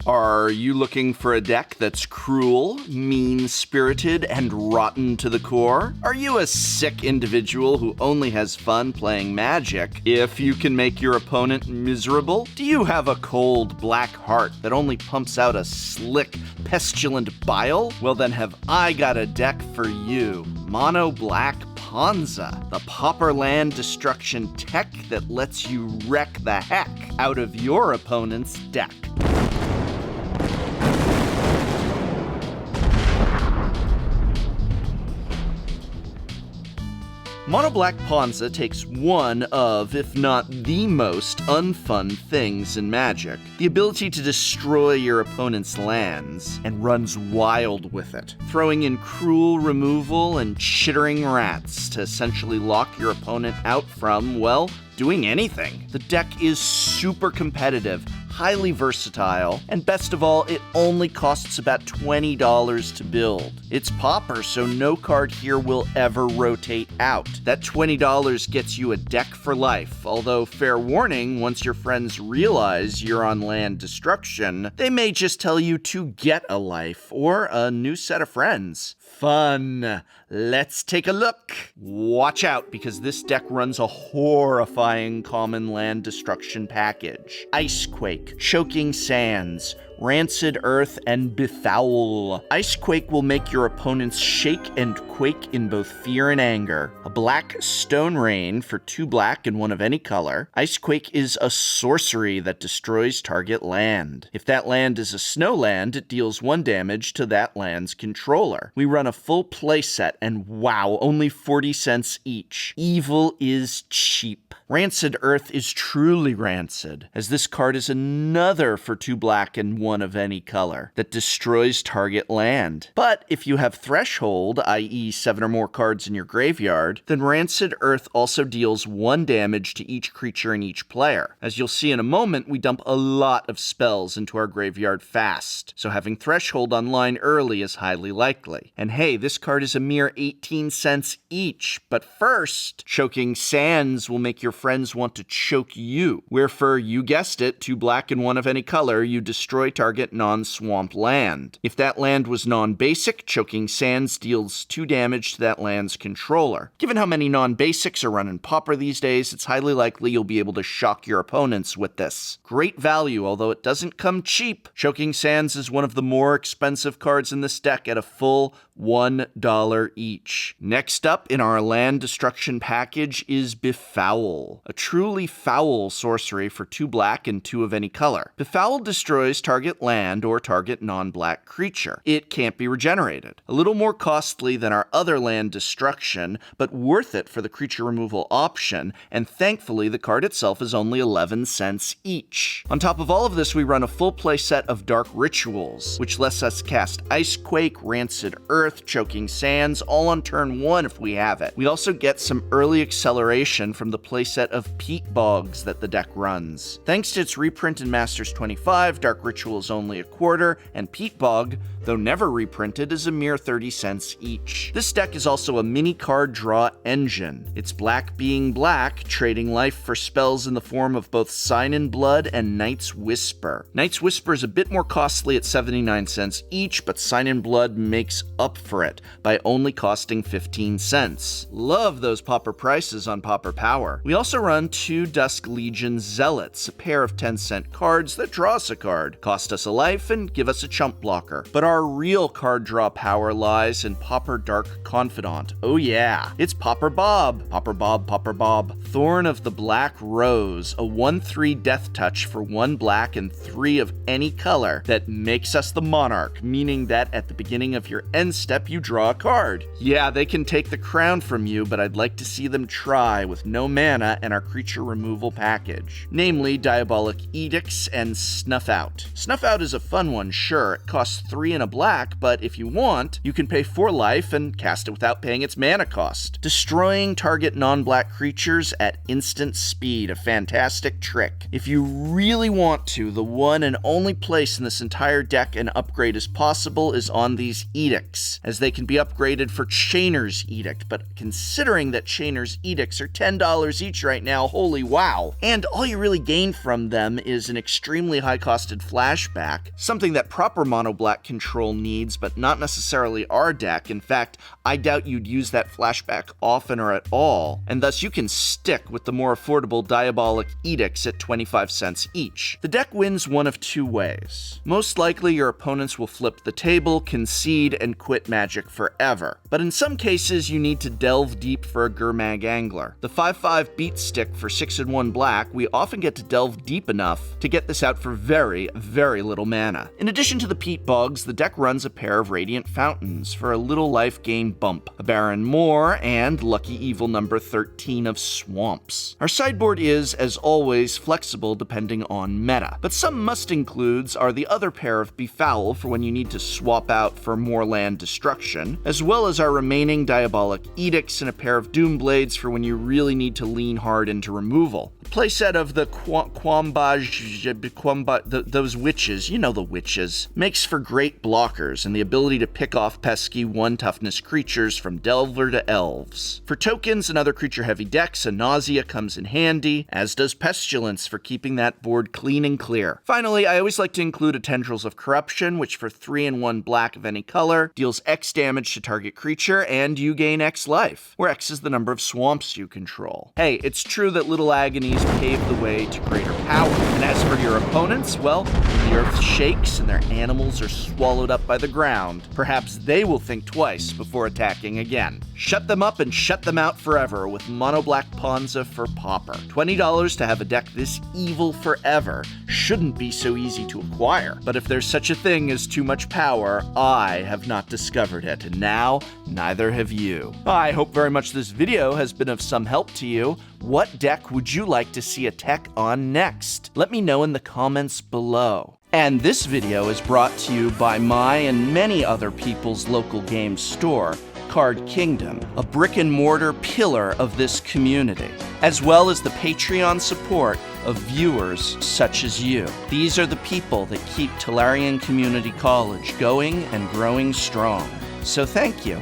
Are you looking for a deck that's cruel, mean-spirited, and rotten to the core? Are you a sick individual who only has fun playing Magic if you can make your opponent miserable? Do you have a cold, black heart that only pumps out a slick, pestilent bile? Well, then have I got a deck for you. Mono Black Ponza, the Pauper Land Destruction Tech that lets you wreck the heck out of your opponent's deck. Mono Black Ponza takes one of, if not the most, unfun things in Magic, the ability to destroy your opponent's lands, and runs wild with it, throwing in cruel removal and chittering rats to essentially lock your opponent out from, well, doing anything. The deck is super competitive, highly versatile, and best of all, it only costs about $20 to build. It's Pauper, so no card here will ever rotate out. That $20 gets you a deck for life, although fair warning, once your friends realize you're on land destruction, they may just tell you to get a life or a new set of friends. Fun. Let's take a look. Watch out, because this deck runs a horrifying common land destruction package. Icequake, Choking Sands, Rancid Earth, and Befoul. Icequake will make your opponents shake and quake in both fear and anger. A black Stone Rain for 2 black and 1 of any color. Icequake is a sorcery that destroys target land. If that land is a snow land, it deals 1 damage to that land's controller. We run a full play set, and wow, only 40 cents each. Evil is cheap. Rancid Earth is truly rancid, as this card is another for 2 black and 1 of any color that destroys target land. But if you have Threshold, i.e. 7 or more cards in your graveyard, then Rancid Earth also deals 1 damage to each creature and each player. As you'll see in a moment, we dump a lot of spells into our graveyard fast, so having Threshold online early is highly likely. And hey, this card is a mere 18 cents each. But first, Choking Sands will make your friends want to choke you. Wherefore, you guessed it, 2 black and 1 of any color, you destroy target non-swamp land. If that land was non-basic, Choking Sands deals 2 damage to that land's controller. Given how many non-basics are running Pauper these days, it's highly likely you'll be able to shock your opponents with this. Great value, although it doesn't come cheap. Choking Sands is one of the more expensive cards in this deck at a full $1 each. Next up in our land destruction package is Befoul, a truly foul sorcery for 2 black and 2 of any color. Befoul destroys target land or target non-black creature. It can't be regenerated. A little more costly than our other land destruction, but worth it for the creature removal option, and thankfully the card itself is only 11 cents each. On top of all of this, we run a full play set of Dark Rituals, which lets us cast Icequake, Rancid Earth, Choking Sands, all on turn 1 if we have it. We also get some early acceleration from the playset of Peat Bogs that the deck runs. Thanks to its reprint in Masters 25, Dark Ritual is only $0.25, and Peat Bog, though never reprinted, is a mere 30 cents each. This deck is also a mini card draw engine. It's black being black, trading life for spells in the form of both Sign in Blood and Night's Whisper. Night's Whisper is a bit more costly at 79 cents each, but Sign in Blood makes up for it by only costing 15 cents. Love those Pauper prices on Pauper Power. We also run 2 Dusk Legion Zealots, a pair of 10-cent cards that draw us a card, cost us a life, and give us a chump blocker. But our real card draw power lies in Pauper Dark Confidant. Oh yeah, it's Pauper Bob. Pauper Bob, Pauper Bob. Thorn of the Black Rose, a 1/3 death touch for 1 black and 3 of any color that makes us the monarch, meaning that at the beginning of your end step you draw a card. Yeah, they can take the crown from you, but I'd like to see them try with no mana and our creature removal package, namely Diabolic Edicts and Snuff Out. Snuff Out is a fun one, sure. It costs 3 and a black, but if you want, you can pay 4 life and cast it without paying its mana cost. Destroying target non-black creatures at instant speed, a fantastic trick. If you really want to, the one and only place in this entire deck an upgrade is possible is on these edicts, as they can be upgraded for Chainer's Edict, but considering that Chainer's Edicts are $10 each right now, holy wow. And all you really gain from them is an extremely high-costed flashback, something that proper mono-black control needs, but not necessarily our deck. In fact, I doubt you'd use that flashback often or at all, and thus you can stick with the more affordable Diabolic Edicts at 25 cents each. The deck wins one of two ways. Most likely your opponents will flip the table, concede, and quit Magic forever. But in some cases, you need to delve deep for a Gurmag Angler. The 5/5 beat stick for 6 and 1 black, we often get to delve deep enough to get this out for very, very little mana. In addition to the Peat Bogs, the deck runs a pair of Radiant Fountains for a little life gain bump, a Baron Moor, and lucky evil number 13 of Swamps. Our sideboard is, as always, flexible depending on meta, but some must-includes are the other pair of Befoul for when you need to swap out for more land destruction, as well as our remaining Diabolic Edicts and a pair of Doomblades for when you really need to lean hard into removal. The playset of the those witches, you know the witches, makes for great blockers and the ability to pick off pesky 1 toughness creatures from Delver to Elves. For tokens and other creature-heavy decks, a Nausea comes in handy, as does Pestilence for keeping that board clean and clear. Finally, I always like to include a Tendrils of Corruption, which for 3 and 1 black of any color, deals X damage to target creature, and you gain X life, where X is the number of swamps you control. Hey, it's true that Little Agonies paved the way to greater power, and as for your opponents, well, when the earth shakes and their animals are swallowed up by the ground, perhaps they will think twice before attacking again. Shut them up and shut them out forever with Mono Black Ponza for Pauper. $20 to have a deck this evil forever shouldn't be so easy to acquire, but if there's such a thing as too much power, I have not discovered it, and now neither have you. I hope very much this video has been of some help to you. What deck would you like to see a tech on next? Let me know in the comments below. And this video is brought to you by my and many other people's local game store, Card Kingdom, a brick-and-mortar pillar of this community, as well as the Patreon support of viewers such as you. These are the people that keep Tolarian Community College going and growing strong. So thank you.